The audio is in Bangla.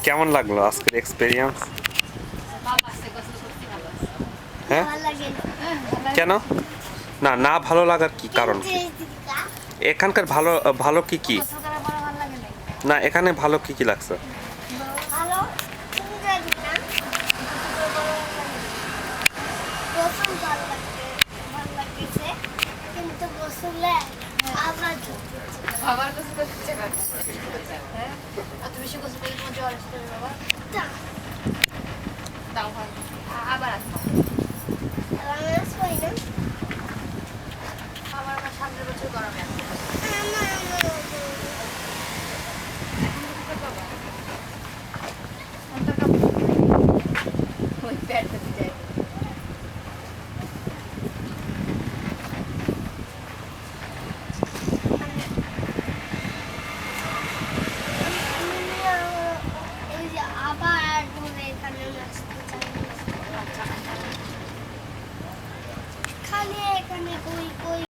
কেমন লাগলো আজকের এক্সপেরিয়েন্স? হ্যাঁ, কেন? না না ভালো লাগার কি কারণ কি? এখানকার ভালো ভালো কি কি? না এখানে ভালো কি কি লাগছে? ভালো তুমি জানি না গোসল ভালো লাগছে কিন্তু গোসলে আবার বাবার কাছে তো ইচ্ছে করছে হ্যাঁ এত বেশি গোসল করলে তোমার জ্বর আসতে হবে বাবা দাও ভাই আবার আসবো আমার সামনের বছর গরমে আসবে ওই প্যাডটা দিয়ে আবার এখানে খালি এখানে কই কই